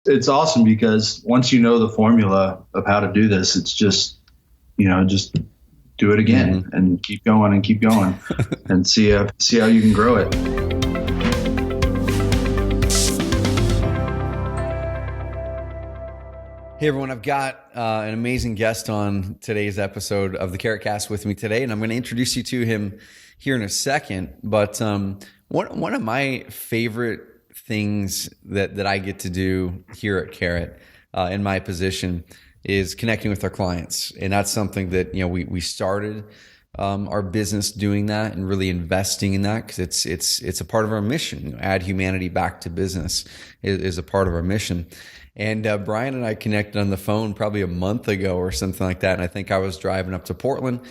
it's awesome because once you know the formula of how to do this, it's just, just do it again and keep going and see how you can grow it. Hey everyone, I've got an amazing guest on today's episode of the Carrot Cast with me today, and I'm going to introduce you to him here in a second. But one of my favorite things that I get to do here at Carrot in my position is connecting with our clients, and that's something that we started our business doing that and really investing in that because it's a part of our mission. Add humanity back to business is a part of our mission. And Brian and I connected on the phone probably a month ago or something like that. And I think I was driving up to Portland.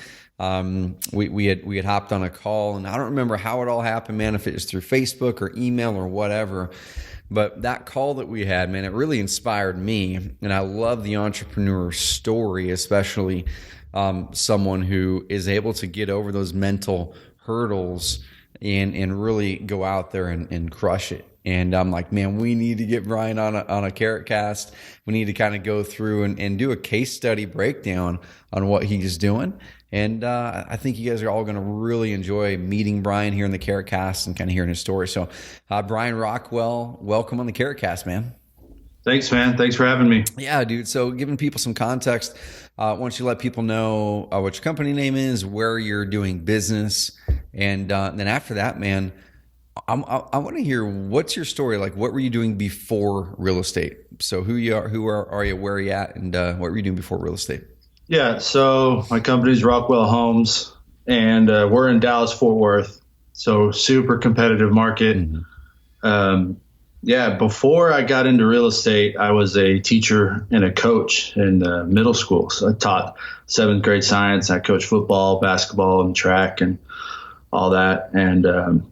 We had hopped on a call, and I don't remember how it all happened, man, if it was through Facebook or email or whatever. But that call that we had, man, it really inspired me. And I love the entrepreneur story, especially someone who is able to get over those mental hurdles and really go out there and crush it. And I'm like, man, we need to get Brian on a Carrot Cast. We need to kind of go through and do a case study breakdown on what he's doing. And I think you guys are all going to really enjoy meeting Brian here in the Carrot Cast and kind of hearing his story. So Brian Rockwell, welcome on the Carrot Cast, man. Thanks, man. Thanks for having me. Yeah, dude. So giving people some context, why don't you let people know what your company name is, where you're doing business, and then after that, man, I want to hear what's your story. Like, what were you doing before real estate? So who are you, where are you at, and what were you doing before real estate? Yeah, so my company's Rockwell Homes, and we're in Dallas-Fort Worth, so super competitive market. Before I got into real estate, I was a teacher and a coach in middle school. So I taught 7th grade science. I coached football, basketball, and track and all that. And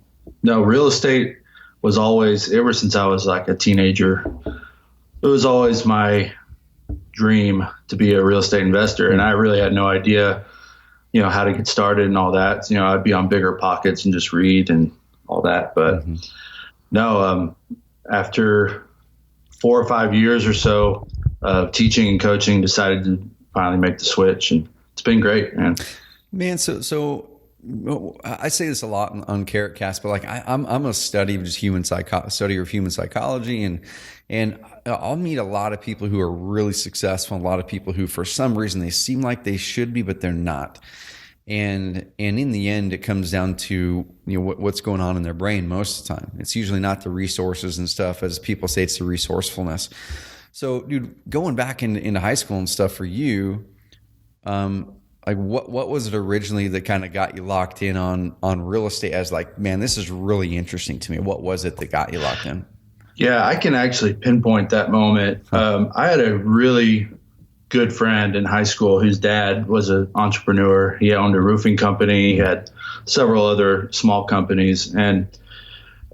no, real estate was always, ever since I was like a teenager, it was always my dream to be a real estate investor. And I really had no idea, how to get started and all that. I'd be on Bigger Pockets and just read and all that. But no, after 4 or 5 years or so of teaching and coaching, decided to finally make the switch, and it's been great, man. Man, so I say this a lot on Carrot Cast, but like I'm a study of just human psychology, and I'll meet a lot of people who are really successful, a lot of people who for some reason they seem like they should be, but they're not. And in the end, it comes down to what's going on in their brain most of the time. It's usually not the resources and stuff, as people say, it's the resourcefulness. So, dude, going back into high school and stuff for you, like what was it originally that kind of got you locked in on real estate as like, man, this is really interesting to me? What was it that got you locked in? Yeah, I can actually pinpoint that moment. I had a really good friend in high school whose dad was an entrepreneur. He owned a roofing company. He had several other small companies, and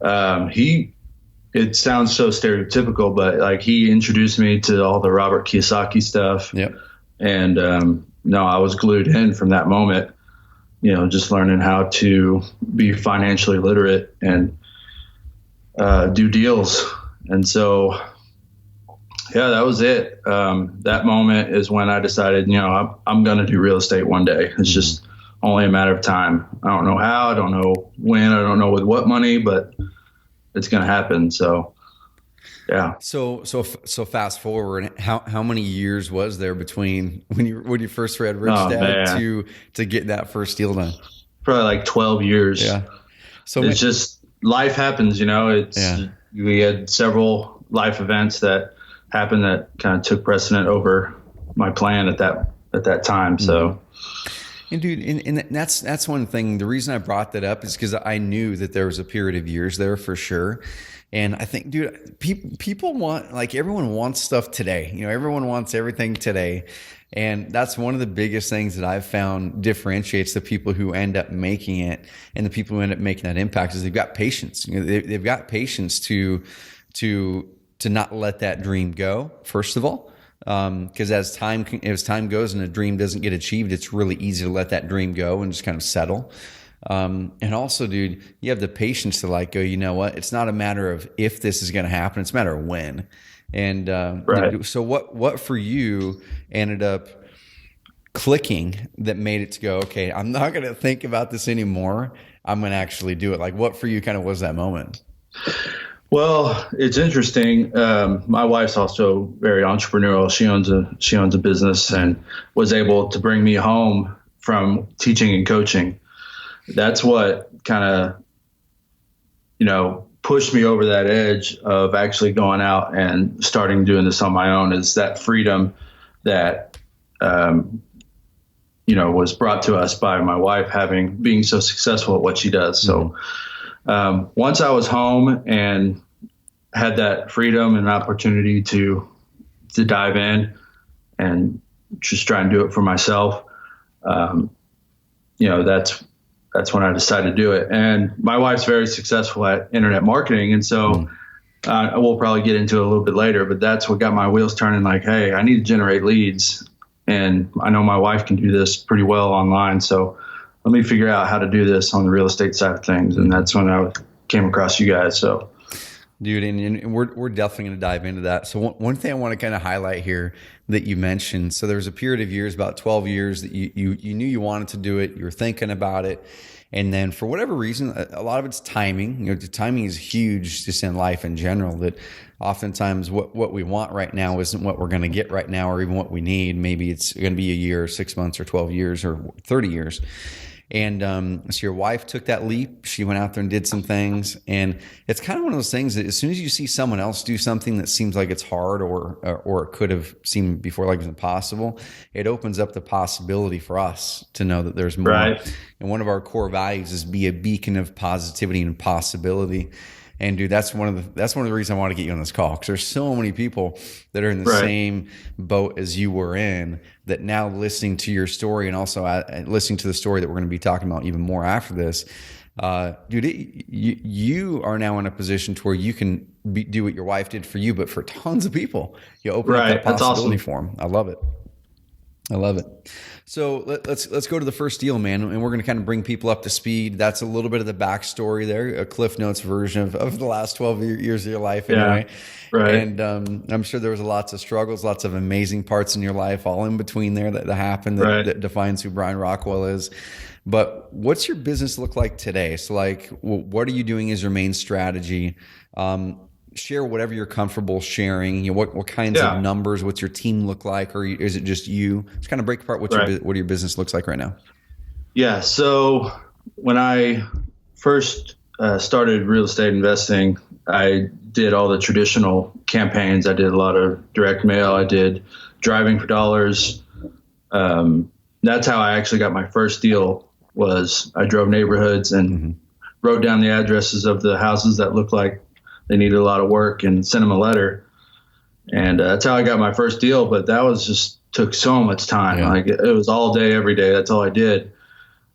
it sounds so stereotypical, but like he introduced me to all the Robert Kiyosaki stuff. Yep. And no, I was glued in from that moment, just learning how to be financially literate and do deals. And so, yeah, that was it. That moment is when I decided, I'm going to do real estate one day. It's just only a matter of time. I don't know how, I don't know when, I don't know with what money, but it's going to happen. So, yeah. So fast forward, how many years was there between when you first read Rich Dad to get that first deal done? Probably like 12 years. Yeah. So it's just life happens, we had several life events that happened that kind of took precedent over my plan at that time. So, and dude, and that's one thing. The reason I brought that up is because I knew that there was a period of years there for sure. And I think, dude, people want, like, everyone wants stuff today. Everyone wants everything today. And that's one of the biggest things that I've found differentiates the people who end up making it and the people who end up making that impact is they've got patience. They've got patience to not let that dream go, first of all. Because as time goes and a dream doesn't get achieved, it's really easy to let that dream go and just kind of settle. And also, dude, you have the patience to like go, you know what? It's not a matter of if this is going to happen. It's a matter of when. And Right. so what for you ended up clicking that made it to go, okay, I'm not going to think about this anymore. I'm going to actually do it. Like, what for you kind of was that moment? Well, it's interesting. My wife's also very entrepreneurial. She owns a business and was able to bring me home from teaching and coaching. That's what kind of, pushed me over that edge of actually going out and starting doing this on my own, is that freedom that, was brought to us by my wife being so successful at what she does. So, once I was home and had that freedom and opportunity to dive in and just try and do it for myself, that's when I decided to do it. And my wife's very successful at internet marketing, and so we'll probably get into it a little bit later. But that's what got my wheels turning. Like, hey, I need to generate leads, and I know my wife can do this pretty well online. So let me figure out how to do this on the real estate side of things. And that's when I came across you guys. So. Dude, and we're definitely going to dive into that. So one thing I want to kind of highlight here that you mentioned. So there was a period of years, about 12 years, that you knew you wanted to do it. You were thinking about it. And then for whatever reason, a lot of it's timing. The timing is huge just in life in general, that oftentimes what we want right now isn't what we're going to get right now or even what we need. Maybe it's going to be a year, or 6 months, or 12 years, or 30 years. And so your wife took that leap. She went out there and did some things. And it's kind of one of those things that as soon as you see someone else do something that seems like it's hard or it could have seemed before like it was impossible, it opens up the possibility for us to know that there's more. Right. And one of our core values is be a beacon of positivity and possibility. And dude, that's one of the reasons I want to get you on this call, because there's so many people that are in the same boat as you were in, that now listening to your story and also listening to the story that we're going to be talking about even more after this, dude, you are now in a position to where you can do what your wife did for you, but for tons of people. You open up that possibility for them. I love it. I love it. So let's go to the first deal, man, and we're going to kind of bring people up to speed. That's a little bit of the backstory there, a Cliff Notes version of the last 12 years of your life, anyway. Yeah, right. And I'm sure there was lots of struggles, lots of amazing parts in your life, all in between there that happened that defines who Brian Rockwell is. But what's your business look like today? So, like, what are you doing as your main strategy? Share whatever you're comfortable sharing. What kinds of numbers? What's your team look like, or is it just you? Just kind of break apart what your business looks like right now. Yeah. So when I first started real estate investing, I did all the traditional campaigns. I did a lot of direct mail. I did driving for dollars. That's how I actually got my first deal. Was I drove neighborhoods and wrote down the addresses of the houses that looked like they needed a lot of work and sent them a letter. And that's how I got my first deal. But that was just took so much time. Yeah. Like it was all day, every day. That's all I did.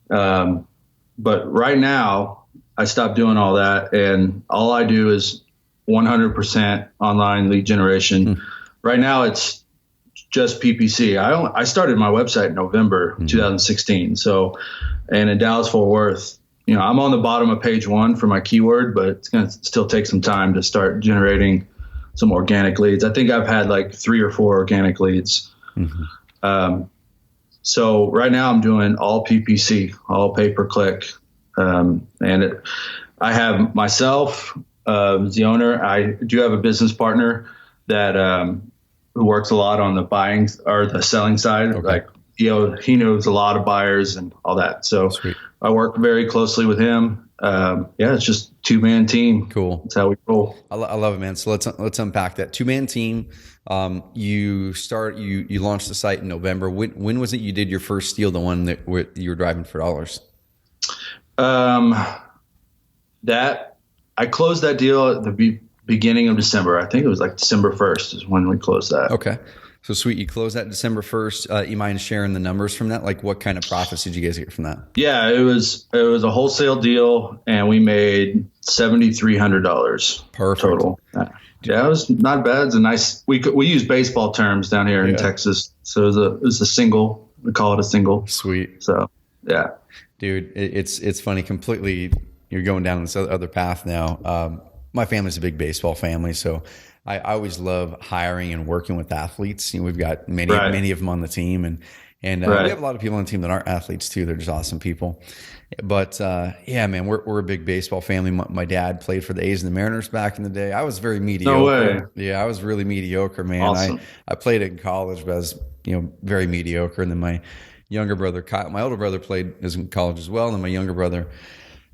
But right now I stopped doing all that. And all I do is 100% online lead generation. Right now it's just PPC. I started my website in November 2016. So, and in Dallas Fort Worth, I'm on the bottom of page 1 for my keyword, but it's going to still take some time to start generating some organic leads. I think I've had like 3 or 4 organic leads. So right now I'm doing all PPC, all pay per click. I have myself, as the owner. I do have a business partner that, who works a lot on the buying or the selling side. Okay. Like, he knows a lot of buyers and all that. So sweet. I work very closely with him. It's just 2-man team. Cool. That's how we roll. I love it, man. So let's unpack that 2-man team. You launched the site in November. When was it you did your first deal? The one that you were driving for dollars? That I closed that deal at the beginning of December. I think it was like December 1st is when we closed that. Okay. So sweet. You closed that December 1st. You mind sharing the numbers from that? Like, what kind of profits did you guys get from that? Yeah, it was a wholesale deal, and we made $7,300 total. Yeah, it was not bad. It's a nice. We use baseball terms down here in Texas, so it was a single. We call it a single. Sweet. So yeah, dude, it's funny. Completely, you're going down this other path now. My family's a big baseball family, so I always love hiring and working with athletes. We've got Right. many of them on the team, and we Right. have a lot of people on the team that aren't athletes too. They're just awesome people. But yeah, man, we're a big baseball family. My dad played for the A's and the Mariners back in the day. I was very No way. mediocre. Yeah, I was really mediocre, man. Awesome. I played in college, but I was very mediocre. And then my younger brother Kyle, my older brother played in college as well, and then my younger brother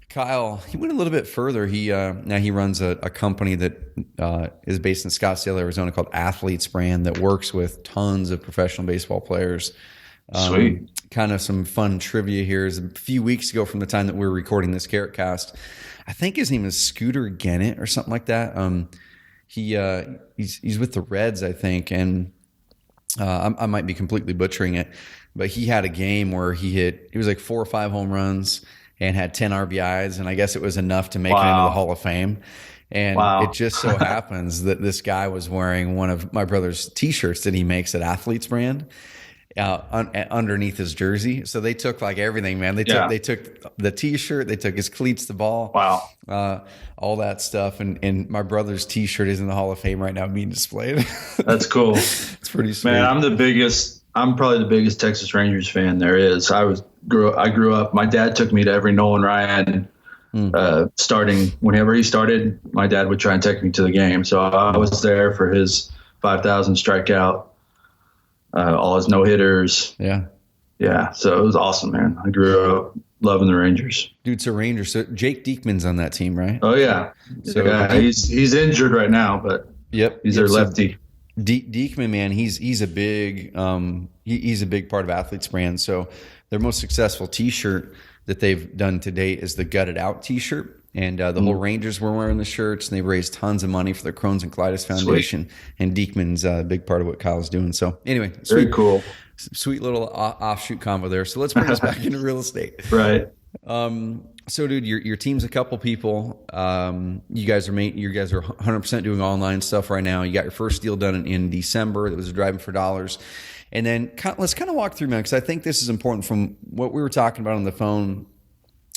Kyle, he went a little bit further. He now he runs a company that is based in Scottsdale, Arizona, called Athletes Brand, that works with tons of professional baseball players. Sweet. Kind of some fun trivia here is a few weeks ago from the time that we were recording this Carrot Cast. I think his name is Scooter Gennett or something like that. He's with the Reds, I think, and I might be completely butchering it, but he had a game where he was like 4 or 5 home runs and had 10 RBIs, and I guess it was enough to make it into the Hall of Fame. And it just so happens that this guy was wearing one of my brother's T-shirts that he makes at Athletes Brand underneath his jersey. So they took like everything, man. They took the T-shirt, they took his cleats, the ball, all that stuff. And my brother's T-shirt is in the Hall of Fame right now being displayed. That's cool. It's pretty sweet. Man, I'm probably the biggest Texas Rangers fan there is. I grew up, my dad took me to every Nolan Ryan starting. Whenever he started, my dad would try and take me to the game. So I was there for his 5,000 strikeout, all his no-hitters. Yeah. So it was awesome, man. I grew up loving the Rangers. Dude, so Rangers. So Jake Diekman's on that team, right? Oh, yeah. So he's injured right now, but he's their lefty. Diekman, man, he's a big he's a big part of Athletes Brand. So their most successful T-shirt that they've done to date is the Gutted Out T-shirt, and the whole Rangers were wearing the shirts, and they've raised tons of money for the Crohn's and Colitis Foundation. Sweet. And Diekman's a big part of what Kyle's doing. So anyway, very cool, sweet little offshoot combo there. So let's bring us back into real estate. Right. So, dude, your team's a couple people. You guys are 100% doing online stuff right now. You got your first deal done in December. That was driving for dollars. And then let's kind of walk through, man, because I think this is important from what we were talking about on the phone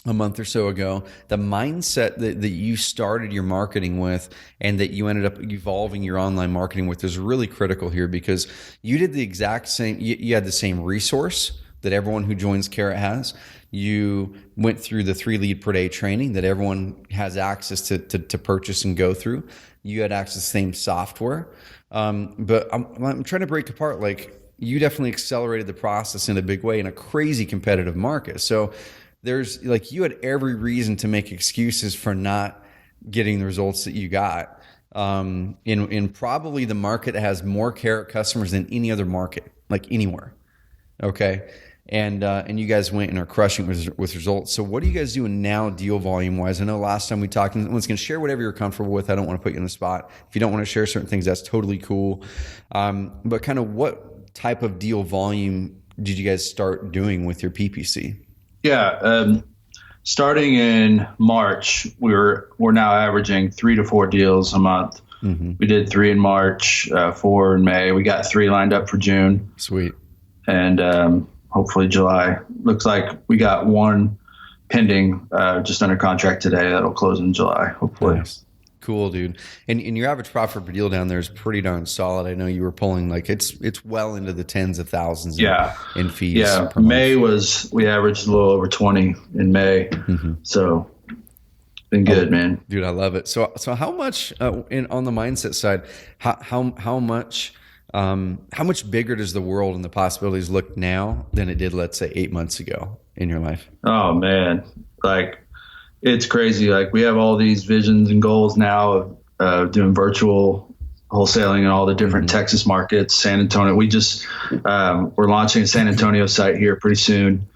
a month or so ago. The mindset that you started your marketing with and that you ended up evolving your online marketing with is really critical here, because you did the exact same. You had the same resource that everyone who joins Carrot has. You went through the 3 lead per day training that everyone has access to purchase and go through. You had access to the same software. But I'm trying to break apart, like, you definitely accelerated the process in a big way in a crazy competitive market. So there's like, you had every reason to make excuses for not getting the results that you got in probably the market that has more Carrot customers than any other market, like anywhere. Okay. And you guys went and are crushing with results. So what are you guys doing now, deal volume wise? I know last time we talked, and everyone's going to share whatever you're comfortable with. I don't want to put you on the spot. If you don't want to share certain things, that's totally cool. But kind of what type of deal volume did you guys start doing with your PPC? Yeah. Starting in March, we're now averaging 3 to 4 deals a month. Mm-hmm. We did 3 in March, 4 in May. We got 3 lined up for June. Sweet. And hopefully July. Looks like we got 1 pending, just under contract today. That'll close in July, hopefully. Nice. Cool, dude. And your average profit per deal down there is pretty darn solid. I know you were pulling like it's well into the tens of thousands in fees. Yeah, May we averaged a little over 20 in May. Mm-hmm. So been good, man. Dude, I love it. So how much on the mindset side, how much bigger does the world and the possibilities look now than it did, let's say, 8 months ago in your life? Oh man, like, it's crazy. Like, we have all these visions and goals now of doing virtual wholesaling in all the different Texas markets, San Antonio. We just, we're launching a San Antonio site here pretty soon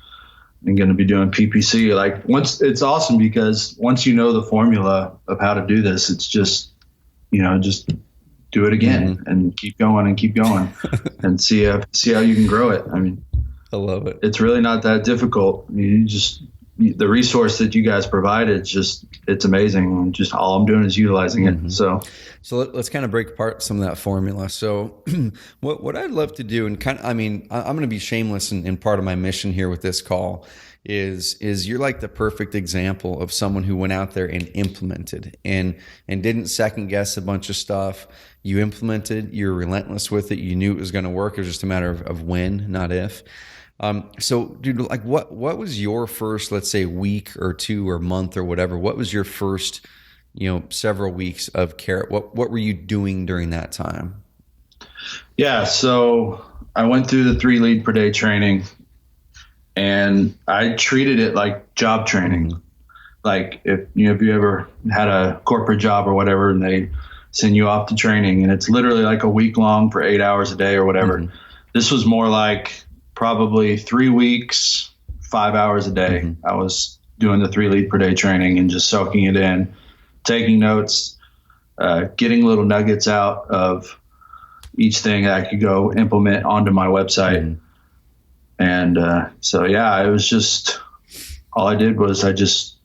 and going to be doing PPC. Like, it's awesome because once you know the formula of how to do this, it's just, just do it again and keep going and see how you can grow it. I mean, I love it. It's really not that difficult. You just the resource that you guys provide, it's amazing. Just all I'm doing is utilizing it. So let's kind of break apart some of that formula. So what I'd love to do, and I'm going to be shameless in part of my mission here with this call is you're like the perfect example of someone who went out there and implemented and didn't second guess a bunch of stuff. You implemented, you're relentless with it. You knew it was going to work. It was just a matter of when, not if. So dude, like what was your first, let's say, week or two or month or whatever? What was your first, several weeks of Carrot? What were you doing during that time? Yeah. So I went through the 3 lead per day training, and I treated it like job training. Mm-hmm. Like if you ever had a corporate job or whatever, and they send you off to training, and it's literally like a week long for 8 hours a day or whatever. Mm-hmm. This was more like probably 3 weeks, 5 hours a day. Mm-hmm. I was doing the 3 lead per day training and just soaking it in, taking notes, getting little nuggets out of each thing that I could go implement onto my website. Mm-hmm. And so, yeah, it was just, all I did was I just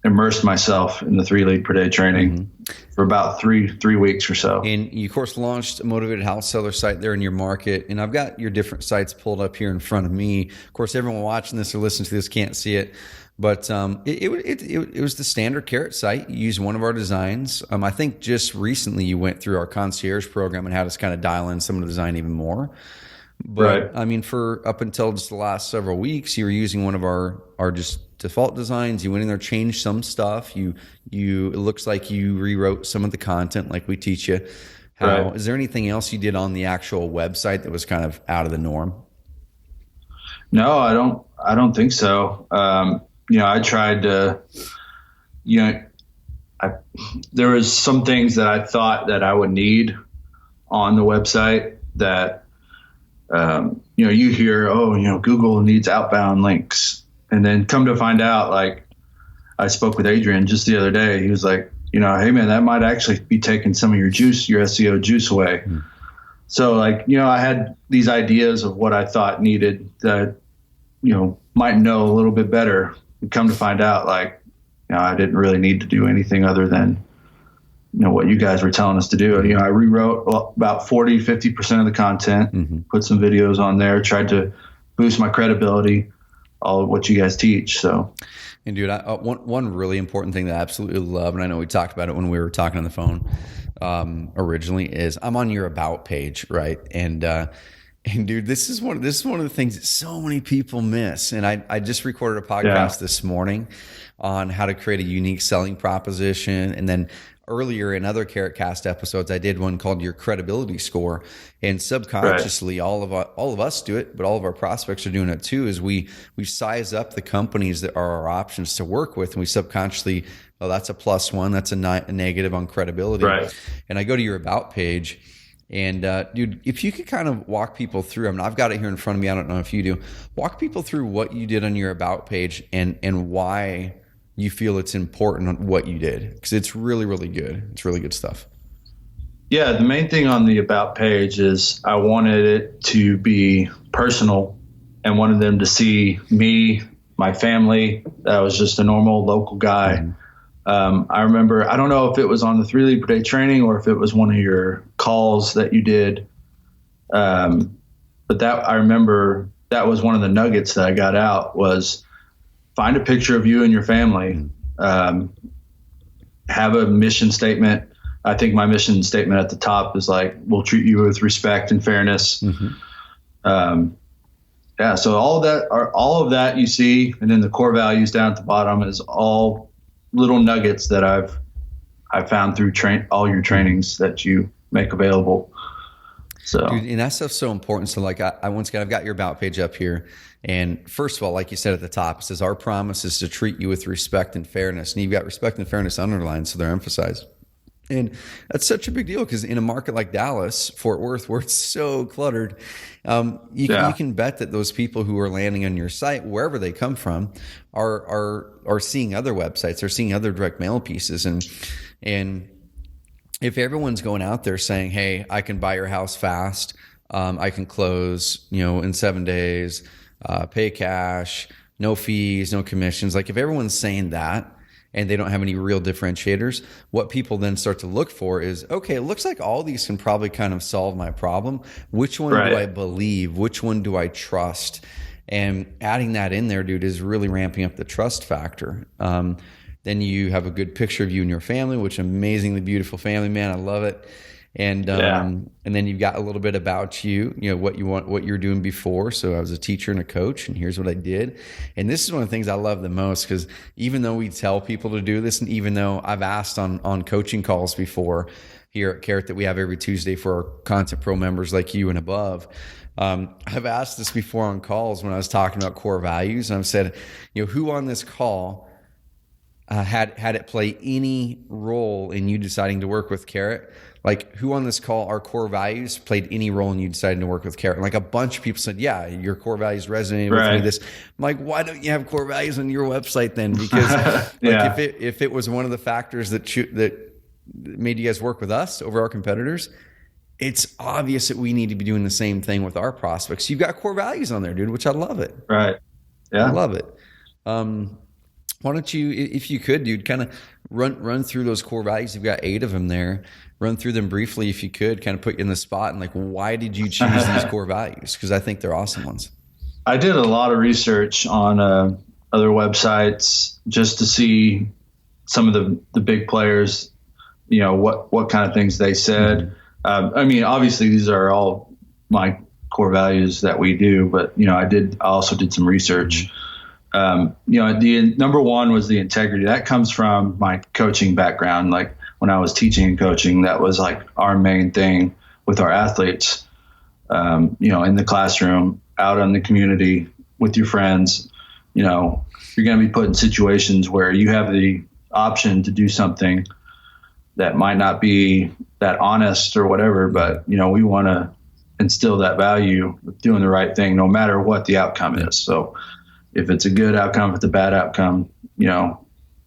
immersed myself in the 3 lead per day training. Mm-hmm. For about three weeks or so. And you, of course, launched a motivated house seller site there in your market. And I've got your different sites pulled up here in front of me. Of course, everyone watching this or listening to this can't see it. But it was the standard Carrot site. You used one of our designs. I think just recently you went through our concierge program and had us kind of dial in some of the design even more. But right. For up until just the last several weeks, you were using one of our just default designs. You went in there, changed some stuff. It looks like you rewrote some of the content like we teach you. Right. Is there anything else you did on the actual website that was kind of out of the norm? No, I don't think so. I tried to, there was some things that I thought that I would need on the website that, you hear, Google needs outbound links. And then come to find out, like I spoke with Adrian just the other day. He was like, hey man, that might actually be taking some of your SEO juice away. Mm. So I had these ideas of what I thought needed that, might know a little bit better. And come to find out, I didn't really need to do anything other than, what you guys were telling us to do. I rewrote about 40-50% of the content, mm-hmm. put some videos on there, tried to boost my credibility, all of what you guys teach. So, and dude, one really important thing that I absolutely love, and I know we talked about it when we were talking on the phone originally, is I'm on your about page, right? And dude, this is one of the things that so many people miss. And I just recorded a podcast this morning on how to create a unique selling proposition, and then earlier in other Carrot Cast episodes, I did one called Your Credibility Score. And subconsciously, all of us do it, but all of our prospects are doing it too, is we size up the companies that are our options to work with. And we subconsciously, that's a +1, that's a negative on credibility. Right. And I go to your About page. And dude, if you could kind of walk people through, I've got it here in front of me. I don't know if you do. Walk people through what you did on your About page and why you feel it's important on what you did, because it's really, really good. It's really good stuff. Yeah, the main thing on the About page is I wanted it to be personal and wanted them to see me, my family. I was just a normal local guy. Mm-hmm. I remember, I don't know if it was on the 3 lead per day training or if it was one of your calls that you did. But I remember that was one of the nuggets that I got out was find a picture of you and your family, have a mission statement. I think my mission statement at the top is we'll treat you with respect and fairness. Mm-hmm. So all of that you see, and then the core values down at the bottom is all little nuggets that I've found through all your trainings that you make available. So, dude, and that stuff's so important. So I once again, I've got your About page up here. And first of all, like you said at the top, it says our promise is to treat you with respect and fairness. And you've got respect and fairness underlined, so they're emphasized. And that's such a big deal because in a market like Dallas, Fort Worth, where it's so cluttered, you can bet that those people who are landing on your site, wherever they come from, are seeing other websites, are seeing other direct mail pieces. And if everyone's going out there saying, hey, I can buy your house fast, I can close, in 7 days, pay cash, no fees, no commissions. Like if everyone's saying that and they don't have any real differentiators, what people then start to look for is, okay, it looks like all these can probably kind of solve my problem. Which one do I believe? Which one do I trust? And adding that in there, dude, is really ramping up the trust factor. Then you have a good picture of you and your family, which amazingly beautiful family, man. I love it. And then you've got a little bit about you, what you want, what you're doing before. So I was a teacher and a coach, and here's what I did. And this is one of the things I love the most, because even though we tell people to do this, and even though I've asked on coaching calls before here at Carrot that we have every Tuesday for our Content Pro members like you and above, I've asked this before on calls when I was talking about core values, and I've said, who on this call had it play any role in you deciding to work with Carrot? Like, who on this call, our core values played any role in you deciding to work with Carrot? And like a bunch of people said, yeah, your core values resonated with me. This, I'm like, why don't you have core values on your website then? Because if it was one of the factors that made you guys work with us over our competitors, it's obvious that we need to be doing the same thing with our prospects. You've got core values on there, dude, which I love it. Right. Yeah. I love it. Why don't you, if you could, dude, kind of run through those core values. You've got 8 of them there. Run through them briefly, if you could, kind of put you in the spot and like, why did you choose these core values? Because I think they're awesome ones. I did a lot of research on other websites just to see some of the big players, what kind of things they said. Mm-hmm. Obviously these are all my core values that we do, but I also did some research. The number one was the integrity. That comes from my coaching background. Like when I was teaching and coaching, that was like our main thing with our athletes, in the classroom, out in the community with your friends. You're going to be put in situations where you have the option to do something that might not be that honest or whatever, but we want to instill that value of doing the right thing no matter what the outcome is. So if it's a good outcome, if it's a bad outcome, at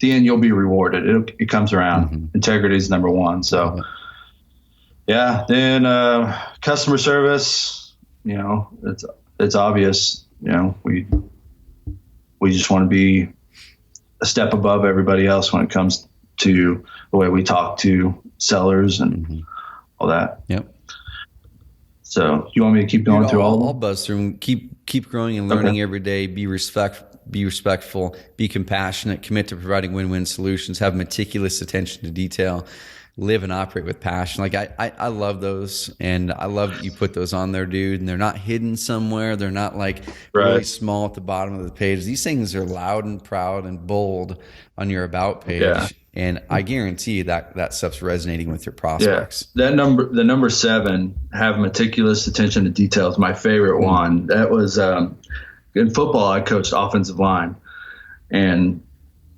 the end you'll be rewarded. It comes around. Mm-hmm. Integrity is number one. So then customer service, it's obvious. We just want to be a step above everybody else when it comes to the way we talk to sellers and all that. Yep. So you want me to keep going through all of them? I'll buzz through them. Keep growing and learning every day. Be respectful, be compassionate, commit to providing win-win solutions, have meticulous attention to detail, live and operate with passion. Like I love those, and I love that you put those on there, dude. And they're not hidden somewhere. They're not like really small at the bottom of the page. These things are loud and proud and bold on your about page. Yeah. And I guarantee you that stuff's resonating with your prospects. Yeah. The number 7, have meticulous attention to details. My favorite one. That was in football. I coached offensive line, and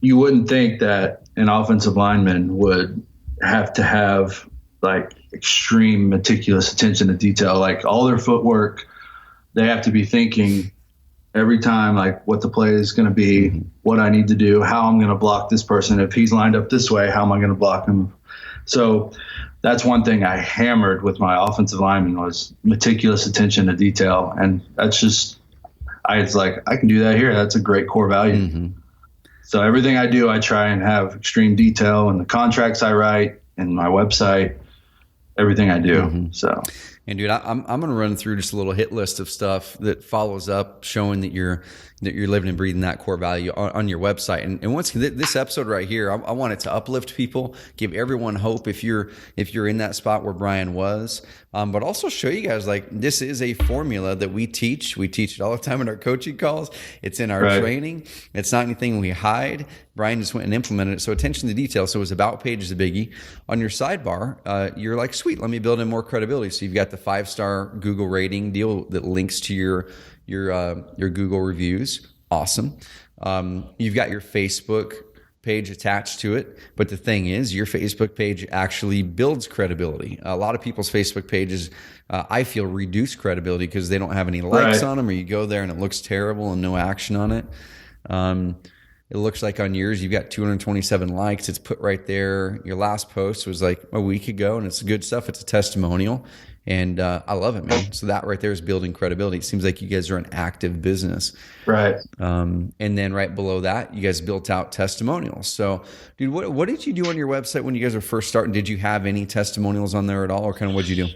you wouldn't think that an offensive lineman would have to have like extreme meticulous attention to detail. Like all their footwork, they have to be thinking every time, like what the play is going to be, what I need to do, how I'm going to block this person. If he's lined up this way, how am I going to block him? So that's one thing I hammered with my offensive lineman was meticulous attention to detail. And that's just, I was like, I can do that here. That's a great core value. Mm-hmm. So everything I do, I try and have extreme detail in the contracts I write and my website, everything I do. Mm-hmm. So. And dude, I'm going to run through just a little hit list of stuff that follows up, showing that you're living and breathing that core value on your website. And once this episode right here, I want it to uplift people, give everyone hope if you're in that spot where Brian was, but also show you guys like this is a formula that we teach. We teach it all the time in our coaching calls. It's in our training. It's not anything we hide. Brian just went and implemented it. So attention to detail. So his about page is a biggie. On your sidebar, you're like, sweet, let me build in more credibility. So you've got the 5-star Google rating deal that links to your Google reviews. Awesome. You've got your Facebook page attached to it. But the thing is, your Facebook page actually builds credibility. A lot of people's Facebook pages, I feel, reduce credibility because they don't have any likes on them, or you go there and it looks terrible and no action on it. It looks like on yours, you've got 227 likes. It's put right there. Your last post was like a week ago, and it's good stuff. It's a testimonial. And I love it, man. So that right there is building credibility. It seems like you guys are an active business. Right. And then right below that, you guys built out testimonials. So, dude, what did you do on your website when you guys were first starting? Did you have any testimonials on there at all, or kind of what'd you do?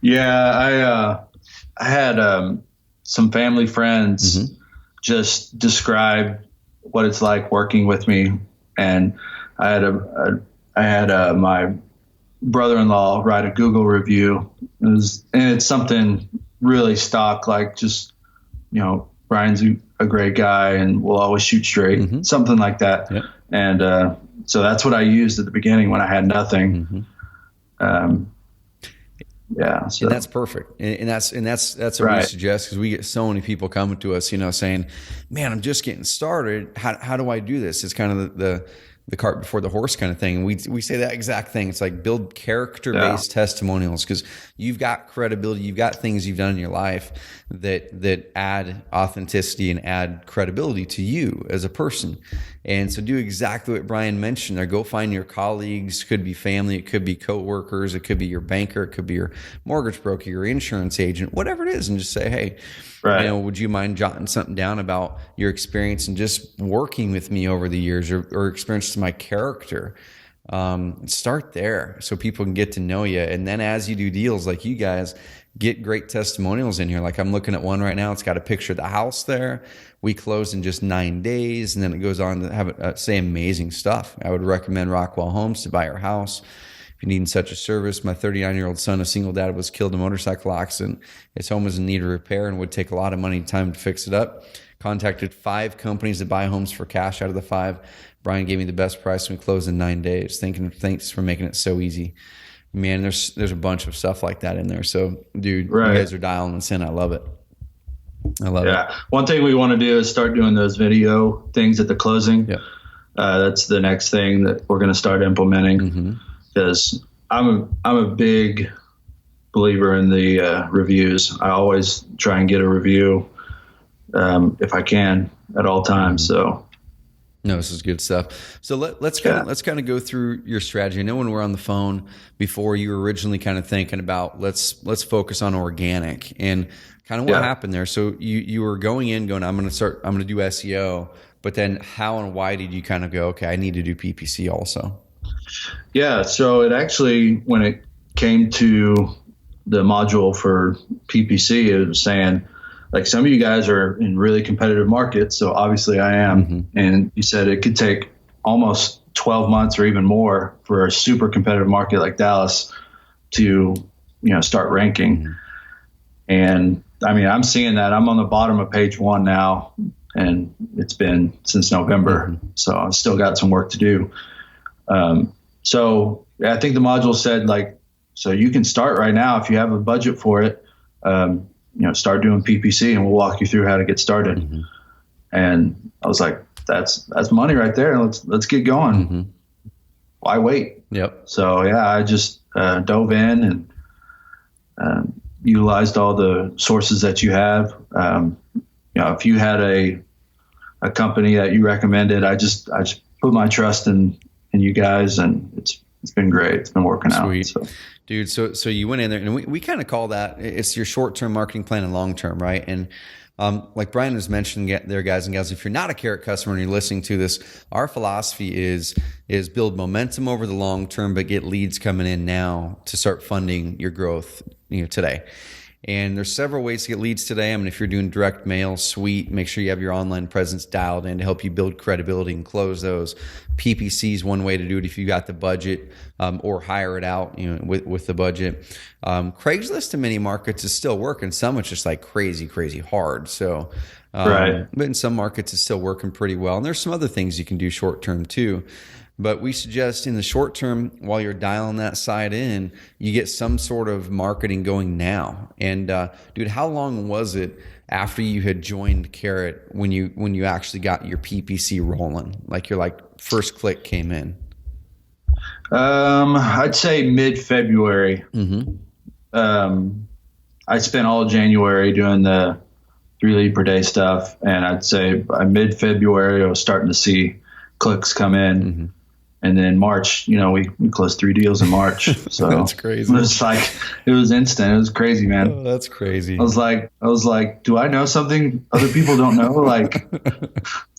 Yeah, I had some family friends just describe what it's like working with me, and I had my brother-in-law write a Google review. And it's something really stock, like just, Brian's a great guy and will always shoot straight, something like that. Yep. And so that's what I used at the beginning when I had nothing. Yeah, so. And that's perfect, and that's what we suggest, because we get so many people coming to us, saying, "Man, I'm just getting started. How do I do this?" It's kind of the cart before the horse kind of thing. And we say that exact thing. It's like build character-based testimonials, because you've got credibility, you've got things you've done in your life that add authenticity and add credibility to you as a person. And so do exactly what Brian mentioned there. Go find your colleagues. It could be family, it could be coworkers, it could be your banker, it could be your mortgage broker, your insurance agent, whatever it is, and just say, hey, would you mind jotting something down about your experience and just working with me over the years, or experience to my character? Start there so people can get to know you. And then as you do deals like you guys, get great testimonials in here. Like I'm looking at one right now. It's got a picture of the house there. We closed in just 9 days. And then it goes on to have say amazing stuff. I would recommend Rockwell Homes to buy your house if you need such a service. My 39-year-old son, a single dad, was killed in a motorcycle accident. His home was in need of repair and would take a lot of money and time to fix it up. Contacted 5 companies that buy homes for cash. Out of the 5, Brian gave me the best price when we closed in 9 days. Thanks for making it so easy. Man, there's a bunch of stuff like that in there. So, dude, you guys are dialing this in. I love it. I love it. One thing we want to do is start doing those video things at the closing. Yeah. That's the next thing that we're going to start implementing, because I'm a big believer in the reviews. I always try and get a review if I can at all times. So. No, this is good stuff. So let's kind of go through your strategy. I know when we're on the phone before, you were originally kind of thinking about let's focus on organic, and kind of what happened there. So you were going, I'm going to do SEO, but then how and why did you kind of go, okay, I need to do PPC also? Yeah. So it actually, when it came to the module for PPC, it was saying, like, some of you guys are in really competitive markets, so obviously I am. And you said it could take almost 12 months or even more for a super competitive market like Dallas to, start ranking. And I mean, I'm seeing that. I'm on the bottom of page 1 now, and it's been since November, so I've still got some work to do. So I think the module said, like, so you can start right now if you have a budget for it. Start doing PPC, and we'll walk you through how to get started. And I was like, that's money right there. Let's get going. Why wait? Yep. So I just dove in and utilized all the sources that you have. If you had a company that you recommended, I just put my trust in you guys, and it's been great. It's been working out. So. Dude, so you went in there, and we kind of call that, it's your short-term marketing plan and long-term, right? And like Brian was mentioning there, guys and gals, if you're not a Carrot customer and you're listening to this, our philosophy is build momentum over the long term, but get leads coming in now to start funding your growth, today. And there's several ways to get leads today. I mean, if you're doing direct mail, sweet. Make sure you have your online presence dialed in to help you build credibility and close those. PPC is one way to do it if you got the budget, or hire it out, with the budget. Craigslist in many markets is still working. Some it's just like crazy hard. So, but in some markets it's still working pretty well. And there's some other things you can do short term too. But we suggest in the short term, while you're dialing that side in, you get some sort of marketing going now. And dude, how long was it after you had joined Carrot when you actually got your PPC rolling? Like your first click came in? I'd say mid-February. I spent all January doing the 3 lead per day stuff, and I'd say by mid-February I was starting to see clicks come in. And then March, we closed 3 deals in March. So that's crazy. It was instant. It was crazy, man. Oh, that's crazy. I was like, do I know something other people don't know? Like,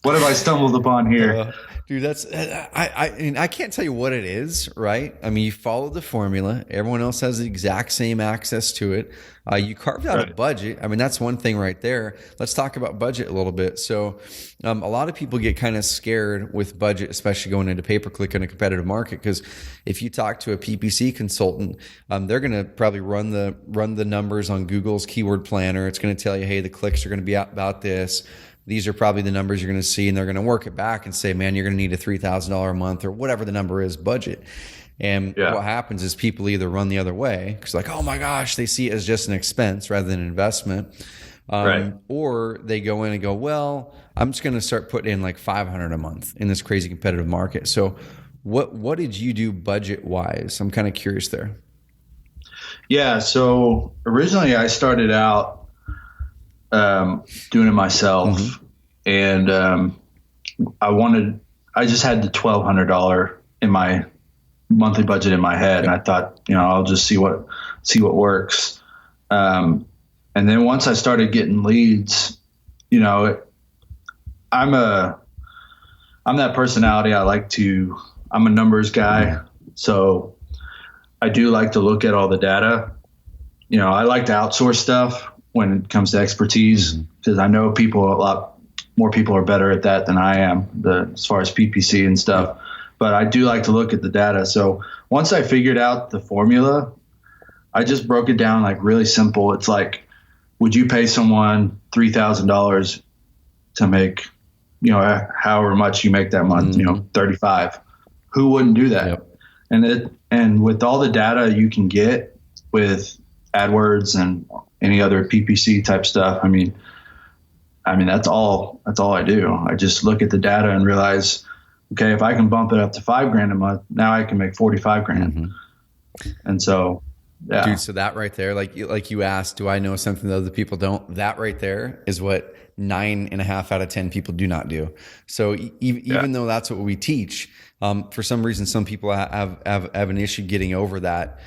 what have I stumbled upon here? Dude, that's I can't tell you what it is, right? I mean, you follow the formula. Everyone else has the exact same access to it. You carved out a budget. I mean, that's one thing right there. Let's talk about budget a little bit. So, a lot of people get kind of scared with budget, especially going into pay-per-click in a competitive market. Because if you talk to a PPC consultant, they're going to probably run the numbers on Google's keyword planner. It's going to tell you, hey, the clicks are going to be about this. These are probably the numbers you're going to see, and they're going to work it back and say, man, you're going to need a $3,000 a month or whatever the number is budget. And what happens is people either run the other way because like, oh my gosh, they see it as just an expense rather than an investment. Or they go in and go, well, I'm just going to start putting in like $500 a month in this crazy competitive market. So what did you do budget wise? I'm kind of curious there. Yeah. So originally I started out doing it myself. And I just had the $1,200 in my monthly budget in my head. And I thought, I'll just see what works. And then once I started getting leads, I'm that personality. I'm a numbers guy. So I do like to look at all the data. I like to outsource stuff when it comes to expertise, because I know a lot more people are better at that than I am, as far as PPC and stuff. But I do like to look at the data. So once I figured out the formula, I just broke it down like really simple. It's like, would you pay someone $3,000 to make, however much you make that month, 35? Who wouldn't do that? And with all the data you can get with AdWords and any other PPC type stuff, I mean, that's all I do. I just look at the data and realize, okay, if I can bump it up to $5,000 a month, now I can make $45,000. And so, yeah. Dude, so that right there, like you asked, do I know something that other people don't? That right there is what 9.5 out of 10 people do not do. So even though that's what we teach, for some reason, some people have an issue getting over that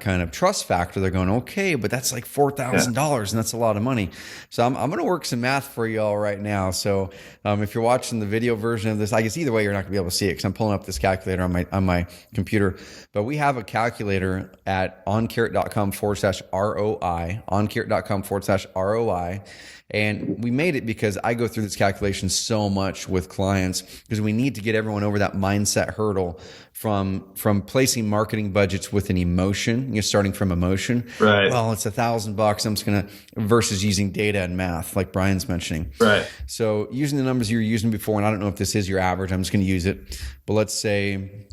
kind of trust factor. They're going, okay, but that's like $4,000 and that's a lot of money. So I'm going to work some math for y'all right now. So if you're watching the video version of this, I guess either way, you're not gonna be able to see it because I'm pulling up this calculator on my computer. But we have a calculator at oncarrot.com/ROI, oncarrot.com/ROI. And we made it because I go through this calculation so much with clients because we need to get everyone over that mindset hurdle from placing marketing budgets with an emotion, starting from emotion. Right. Well, it's $1,000. I'm just going to, versus using data and math, like Brian's mentioning. Right. So using the numbers you were using before, and I don't know if this is your average, I'm just going to use it. But let's say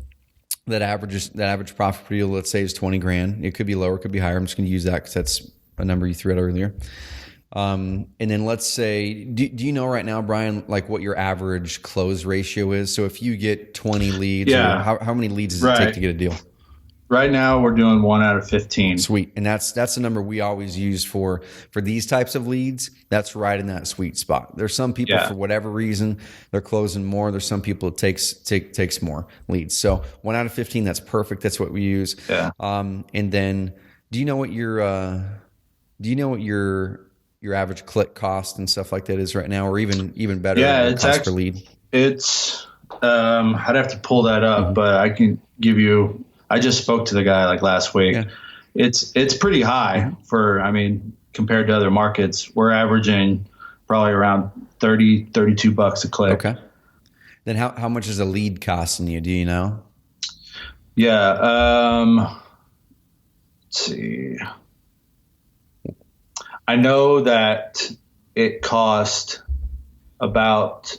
that average profit per deal, let's say is $20,000. It could be lower, it could be higher. I'm just going to use that because that's a number you threw out earlier. And then let's say, do you know right now, Brian, like what your average close ratio is? So if you get 20 leads, how many leads does it take to get a deal? Right now we're doing 1 out of 15. Sweet. And that's the number we always use for these types of leads. That's right in that sweet spot. There's some people for whatever reason, they're closing more. There's some people it takes more leads. So 1 out of 15, that's perfect. That's what we use. Yeah. And then do you know what your average click cost and stuff like that is right now, or even better, it's cost per lead? It's I'd have to pull that up, but I can give you. I just spoke to the guy like last week. Yeah. It's pretty high compared to other markets. We're averaging probably around $32 a click. Okay. Then how much is a lead costing you? Do you know? Yeah. Let's see. I know that it cost about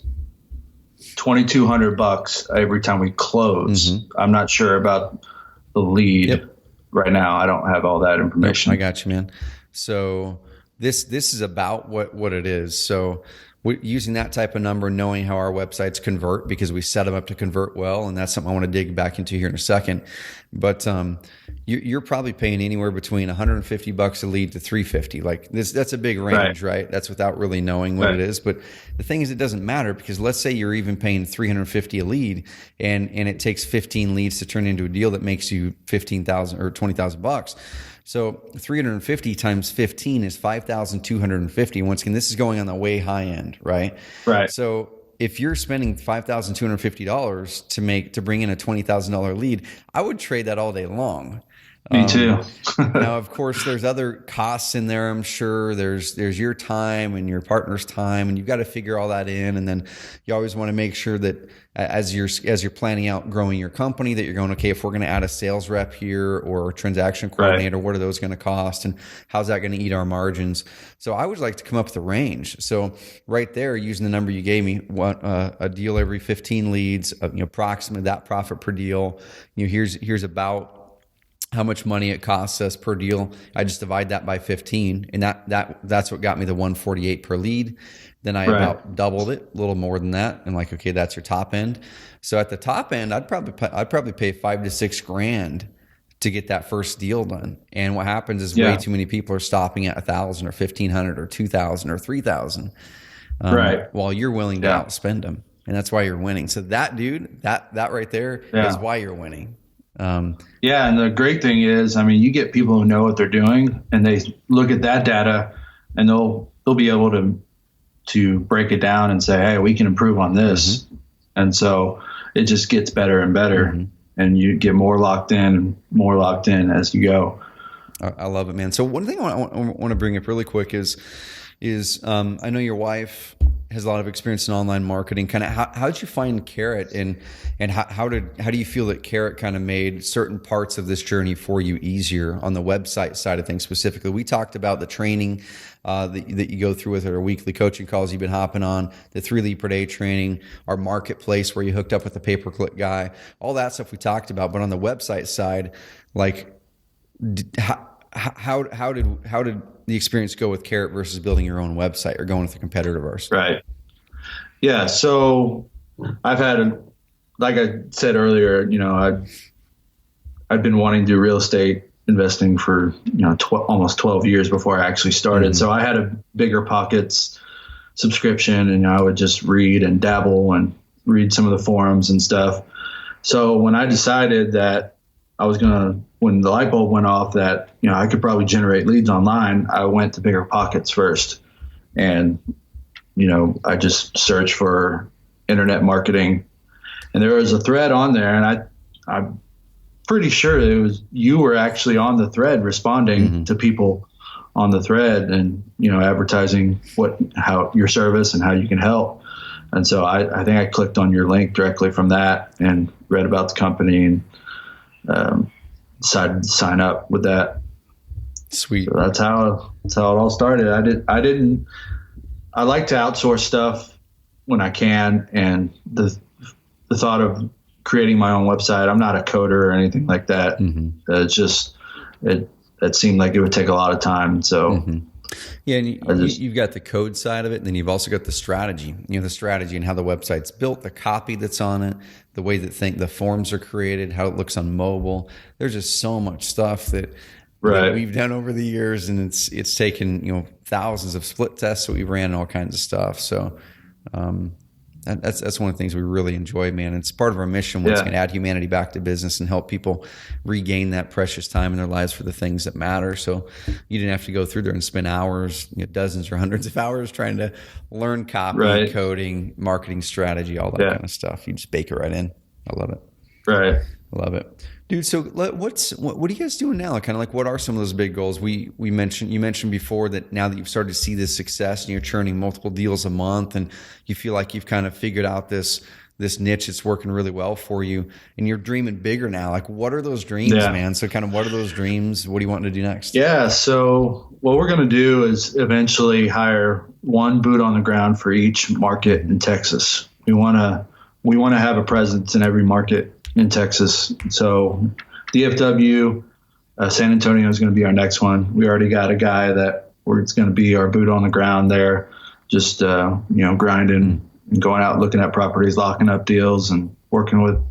$2,200 every time we close. I'm not sure about the lead right now. I don't have all that information. I got you, man. So this is about what it is. So using that type of number, knowing how our websites convert, because we set them up to convert well, and that's something I want to dig back into here in a second. But you're probably paying anywhere between $150 a lead to $350. Like that's a big range, right? That's without really knowing what it is. But the thing is, it doesn't matter, because let's say you're even paying $350 a lead, and it takes 15 leads to turn into a deal that makes you $15,000 or $20,000. So 350 times 15 is 5,250. Once again, this is going on the way high end, right? Right. So if you're spending $5,250 to bring in a $20,000 lead, I would trade that all day long. Me too. Now, of course, there's other costs in there. I'm sure there's your time and your partner's time, and you've got to figure all that in. And then you always want to make sure that as you're planning out growing your company, that you're going, okay, if we're going to add a sales rep here or a transaction coordinator, what are those going to cost, and how's that going to eat our margins? So I would like to come up with a range. So right there, using the number you gave me, a deal every 15 leads, approximately that profit per deal. Here's about how much money it costs us per deal. I just divide that by 15, and that's what got me the 148 per lead. Then I about doubled it, a little more than that. And like, okay, that's your top end. So at the top end, I'd probably pay $5,000 to $6,000 to get that first deal done. And what happens is way too many people are stopping at 1,000 or 1,500 or 2,000 or 3,000, while you're willing to outspend them, and that's why you're winning. So that dude, that right there is why you're winning. And the great thing is, I mean, you get people who know what they're doing, and they look at that data, and they'll be able to break it down and say, hey, we can improve on this. And so it just gets better and better, and you get more locked in as you go. I love it, man. So one thing I want to bring up really quick is I know your wife has a lot of experience in online marketing. Kind of how did you find Carrot, and how do you feel that Carrot kind of made certain parts of this journey for you easier on the website side of things specifically? We talked about the training that you go through with our weekly coaching calls you've been hopping on, the 3 lead per day training, our marketplace where you hooked up with the pay-per-click guy, all that stuff we talked about. But on the website side, like how did the experience go with Carrot versus building your own website or going with a competitor of ours? Right. Yeah. So I've had, like I said earlier, I've been wanting to do real estate investing for, almost 12 years before I actually started. So I had a Bigger Pockets subscription, and I would just read and dabble and read some of the forums and stuff. So when I decided that when the light bulb went off that, I could probably generate leads online, I went to Bigger Pockets first. And, I just searched for internet marketing, and there was a thread on there, and I'm pretty sure you were actually on the thread responding to people on the thread and, advertising how your service and how you can help. And so I think I clicked on your link directly from that and read about the company and, decided to sign up with that. Sweet. So that's how it all started. I like to outsource stuff when I can, and the thought of creating my own website, I'm not a coder or anything like that. It's just it seemed like it would take a lot of time. So yeah, and you've got the code side of it, and then you've also got the strategy. The strategy and how the website's built, the copy that's on it, the way that the forms are created, how it looks on mobile. There's just so much stuff that we've done over the years, and it's taken thousands of split tests that we ran and all kinds of stuff. So that's one of the things we really enjoy, man. It's part of our mission once again, add humanity back to business and help people regain that precious time in their lives for the things that matter. So you didn't have to go through there and spend hours, dozens or hundreds of hours trying to learn copy, coding, marketing strategy, all that kind of stuff. You just bake it right in. I love it. Right. I love it. Dude, so what are you guys doing now? Kind of like, what are some of those big goals? You mentioned before that now that you've started to see this success and you're churning multiple deals a month, and you feel like you've kind of figured out this niche that's working really well for you, and you're dreaming bigger now. Like, what are those dreams, man? So kind of what are those dreams? What do you want to do next? Yeah. So what we're going to do is eventually hire one boot on the ground for each market in Texas. We want to have a presence in every market in Texas. So DFW, San Antonio is going to be our next one. We already got a guy that it's going to be our boot on the ground there, just grinding and going out looking at properties, locking up deals, and working with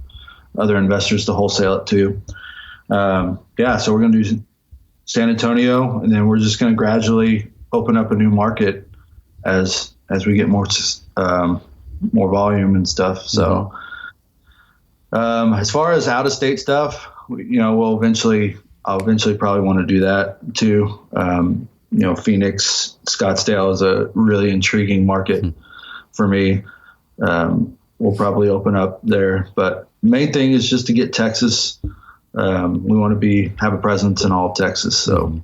other investors to wholesale it too. So we're going to do San Antonio, and then we're just going to gradually open up a new market as we get more volume and stuff. So as far as out of state stuff, I'll eventually probably want to do that too. Phoenix, Scottsdale is a really intriguing market for me. We'll probably open up there, but main thing is just to get Texas. We want to have a presence in all of Texas. So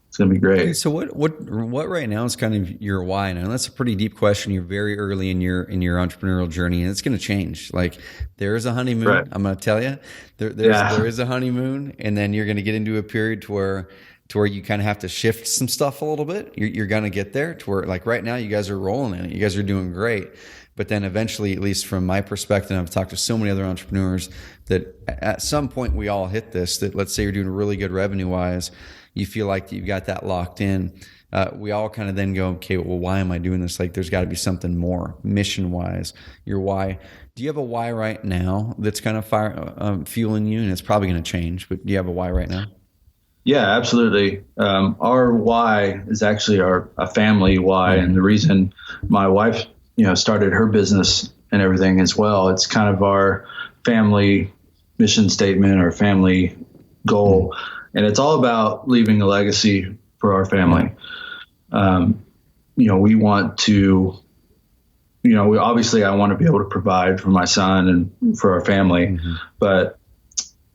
it's going to be great. So what right now is kind of your why? Now that's a pretty deep question. You're very early in your entrepreneurial journey, and it's going to change. Like there is a honeymoon. Right. I'm going to tell you, there is a honeymoon, and then you're going to get into a period to where you kind of have to shift some stuff a little bit. You're going to get there to where, like right now, you guys are rolling in it. You guys are doing great. But then eventually, at least from my perspective, I've talked to so many other entrepreneurs that at some point we all hit this, that let's say you're doing really good revenue wise, you feel like you've got that locked in. We all kind of then go, okay, well, why am I doing this? Like there's got to be something more mission wise. Your why. Do you have a why right now that's kind of fueling you? And it's probably going to change, but do you have a why right now? Yeah, absolutely. Our why is actually a family why. And the reason my wife, started her business and everything as well, it's kind of our family mission statement or family goal. And it's all about leaving a legacy for our family. We want to, obviously I want to be able to provide for my son and for our family, but,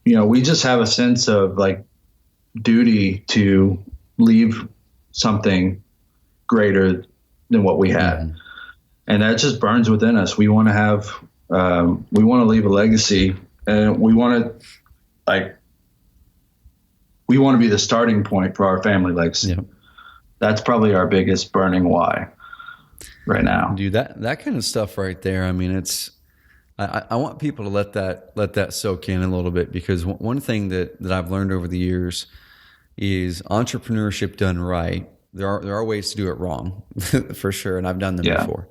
we just have a sense of like duty to leave something greater than what we had. And that just burns within us. We want to leave a legacy, and we want to be the starting point for our family legacy. Yep. That's probably our biggest burning why right now. Dude, that kind of stuff right there. I mean, I want people to let that soak in a little bit, because one thing that I've learned over the years is entrepreneurship done right. There are ways to do it wrong for sure. And I've done them before.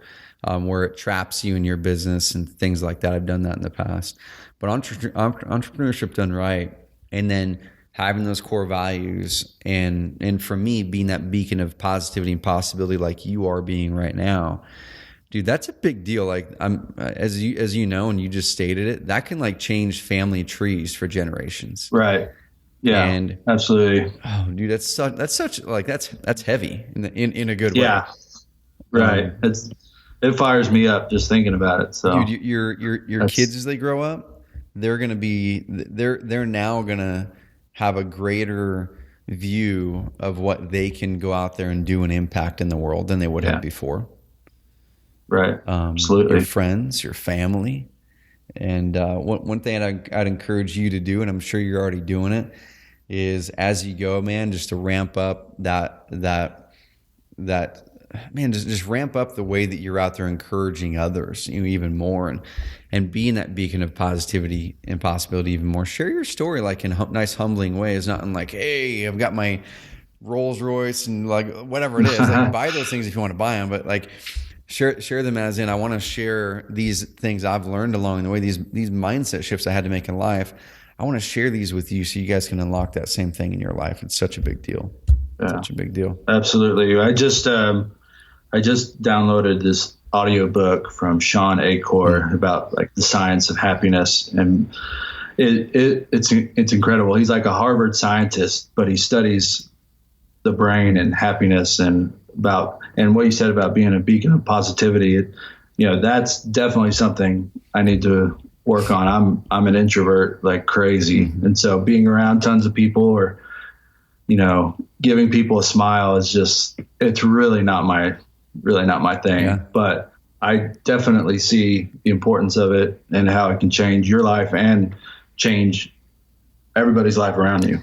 Where it traps you in your business and things like that. I've done that in the past. But entrepreneurship done right, and then having those core values, and for me, being that beacon of positivity and possibility like you are being right now, dude, that's a big deal. Like as you know, and you just stated it, that can like change family trees for generations. Right. Yeah. And absolutely. Oh, dude, that's such like that's heavy in a good way. Yeah. Right. It fires me up just thinking about it. So, dude, your kids as they grow up, they're now gonna have a greater view of what they can go out there and do an impact in the world than they would have before. Right. Absolutely. Your friends, your family, and one thing I'd encourage you to do, and I'm sure you're already doing it, is as you go, man, just to ramp up that man, just ramp up the way that you're out there encouraging others, even more, and being that beacon of positivity and possibility even more. Share your story like in nice, humbling ways, not in like, hey, I've got my Rolls Royce and like whatever it is. Like, buy those things if you want to buy them, but like share them as in, I want to share these things I've learned along the way, these mindset shifts I had to make in life. I want to share these with you so you guys can unlock that same thing in your life. It's such a big deal. Such a big deal. Absolutely. I just downloaded this audiobook from Sean Acor about like the science of happiness, and it's incredible. He's like a Harvard scientist, but he studies the brain and happiness and what you said about being a beacon of positivity. That's definitely something I need to work on. I'm an introvert like crazy, and so being around tons of people or giving people a smile it's really not my thing. Yeah. But I definitely see the importance of it and how it can change your life and change everybody's life around you.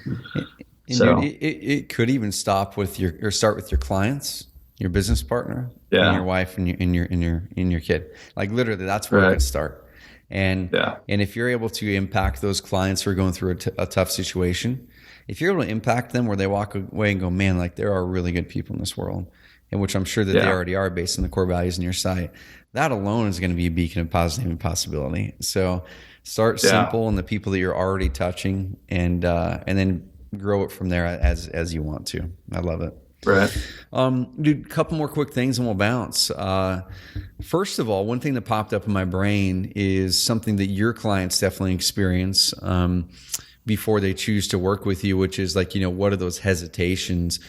And so dude, it could even start with your clients, your business partner, and your wife and your kid. Like literally, that's where it could start. And if you're able to impact those clients who are going through a tough situation, if you're able to impact them where they walk away and go, man, like there are really good people in this world, and which I'm sure that they already are based on the core values in your site, that alone is going to be a beacon of positive and possibility. So start simple in the people that you're already touching, and then grow it from there as you want to. I love it. Right. Dude, a couple more quick things and we'll bounce. First of all, one thing that popped up in my brain is something that your clients definitely experience before they choose to work with you, which is like, what are those hesitations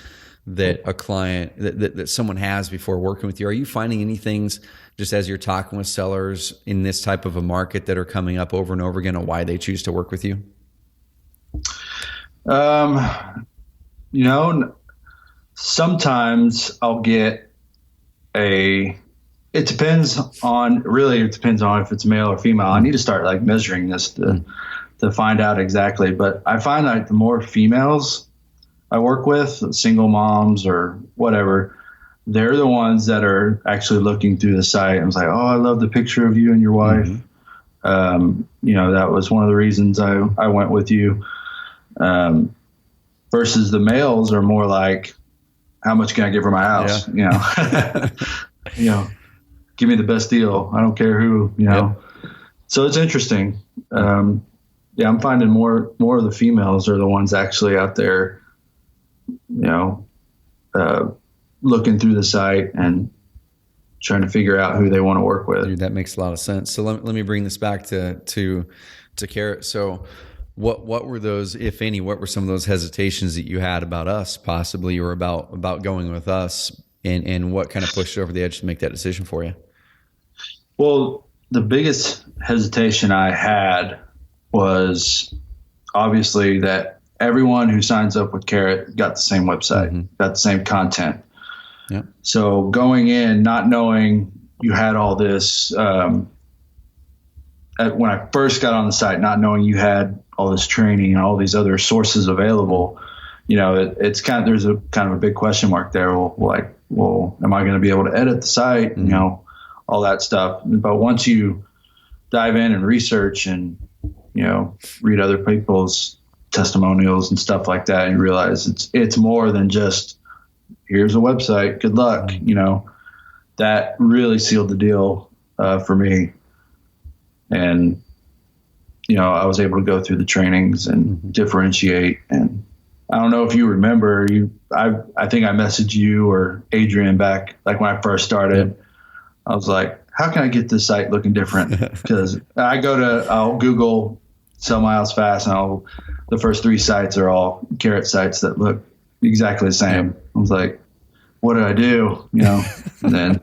that a client, that someone has before working with you? Are you finding any things just as you're talking with sellers in this type of a market that are coming up over and over again on why they choose to work with you? Sometimes I'll get it depends on if it's male or female. I need to start like measuring this to find out exactly. But I find like the more females I work with, single moms or whatever, they're the ones that are actually looking through the site. I was like, oh, I love the picture of you and your wife. That was one of the reasons I went with you. Versus the males are more like, how much can I get for my house? Give me the best deal. I don't care who, So it's interesting. I'm finding more of the females are the ones actually out there, looking through the site and trying to figure out who they want to work with. Dude, that makes a lot of sense. So let me bring this back to Carrot. So what were those, if any, what were some of those hesitations that you had about us possibly, or about going with us, and what kind of pushed you over the edge to make that decision for you? Well, the biggest hesitation I had was obviously that everyone who signs up with Carrot got the same website, got the same content. Yeah. So going in, not knowing you had all this, when I first got on the site, not knowing you had all this training and all these other sources available, it's there's a kind of a big question mark there. Well, am I going to be able to edit the site? All that stuff. But once you dive in and research and, read other people's testimonials and stuff like that, you realize it's more than just, here's a website, good luck. That really sealed the deal for me. And, I was able to go through the trainings and differentiate. And I don't know if you remember, I think I messaged you or Adrian back, like when I first started. I was like, how can I get this site looking different? Because I'll Google sell my house fast, and the first 3 sites are all Carrot sites that look exactly the same. I was like, what did I do? And then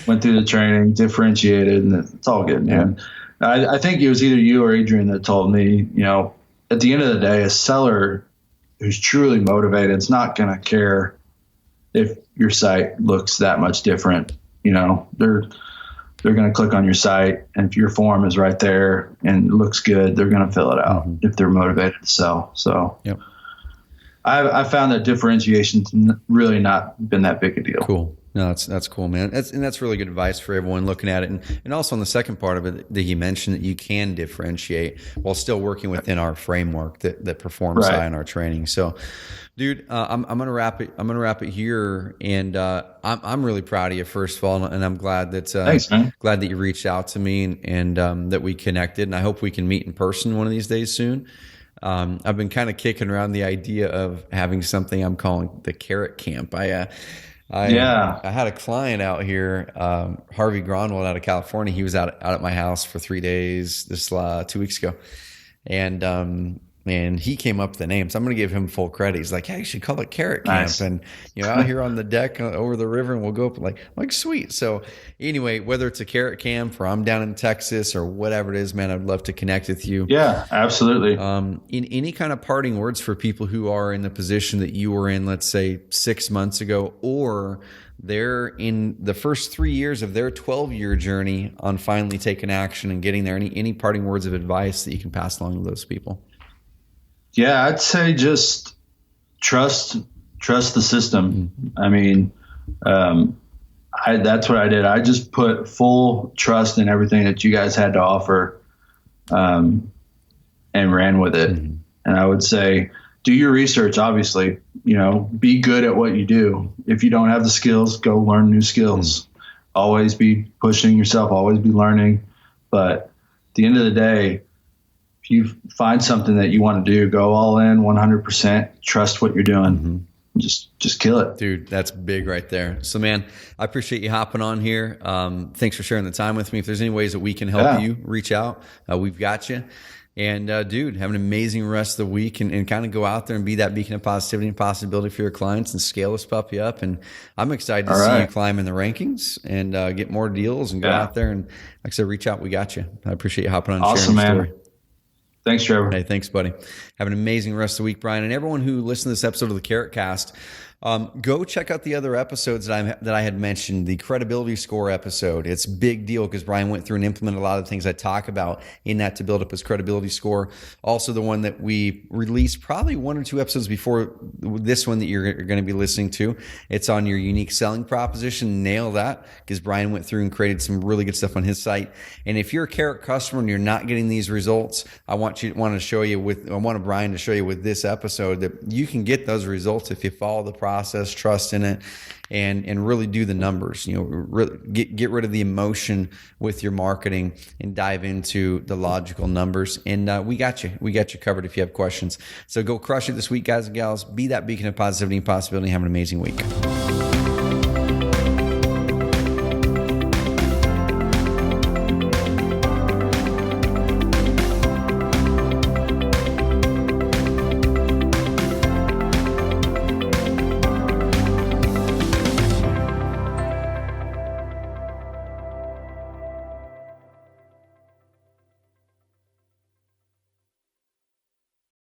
went through the training, differentiated, and it's all good. And I think it was either you or Adrian that told me, at the end of the day, a seller who's truly motivated is not going to care if your site looks that much different. They're going to click on your site, and if your form is right there and it looks good, they're going to fill it out if they're motivated to sell. So I found that differentiation's really not been that big a deal. Cool. No, that's cool, man. That's really good advice for everyone looking at it. And also on the second part of it that you mentioned, that you can differentiate while still working within our framework that performs high in our training. So, dude, I'm gonna wrap it. I'm gonna wrap it here, and I'm really proud of you, first of all, and I'm glad that thanks, man. Glad that you reached out to me and that we connected. And I hope we can meet in person one of these days soon. I've been kind of kicking around the idea of having something I'm calling the Carrot Camp. I had a client out here, Harvey Gronwald out of California. He was out at my house for 3 days this 2 weeks ago. And he came up with the name. So I'm going to give him full credit. He's like, hey, you should call it Carrot Camp. Nice. And, out here on the deck over the river, and we'll go up like sweet. So anyway, whether it's a Carrot Camp or I'm down in Texas or whatever it is, man, I'd love to connect with you. Yeah, absolutely. In any kind of parting words for people who are in the position that you were in, let's say 6 months ago, or they're in the first 3 years of their 12-year journey on finally taking action and getting there, any parting words of advice that you can pass along to those people? Yeah, I'd say just trust the system. I mean, that's what I did. I just put full trust in everything that you guys had to offer, and ran with it. And I would say, do your research, obviously, be good at what you do. If you don't have the skills, go learn new skills. Always be pushing yourself, always be learning. But at the end of the day, if you find something that you want to do, go all in 100%, trust what you're doing. Just kill it. Dude, that's big right there. So, man, I appreciate you hopping on here. Thanks for sharing the time with me. If there's any ways that we can help you, reach out. We've got you. And dude, have an amazing rest of the week and kind of go out there and be that beacon of positivity and possibility for your clients and scale this puppy up. And I'm excited to see you climb in the rankings and get more deals and go out there. And like I said, reach out. We got you. I appreciate you hopping on and sharing your story. Thanks, Trevor. Hey, thanks, buddy. Have an amazing rest of the week, Brian. And everyone who listened to this episode of the Carrot Cast, go check out the other episodes that I had mentioned, the credibility score episode. It's a big deal because Brian went through and implemented a lot of the things I talk about in that to build up his credibility score. Also, the one that we released probably 1 or 2 episodes before this one that you're going to be listening to. It's on your unique selling proposition. Nail that, because Brian went through and created some really good stuff on his site. And if you're a Carrot customer and you're not getting these results, I want Brian to show you with this episode that you can get those results if you follow the process, trust in it, and really do the numbers. Really get rid of the emotion with your marketing and dive into the logical numbers. And we got you covered if you have questions. So go crush it this week, guys and gals. Be that beacon of positivity and possibility. Have an amazing week.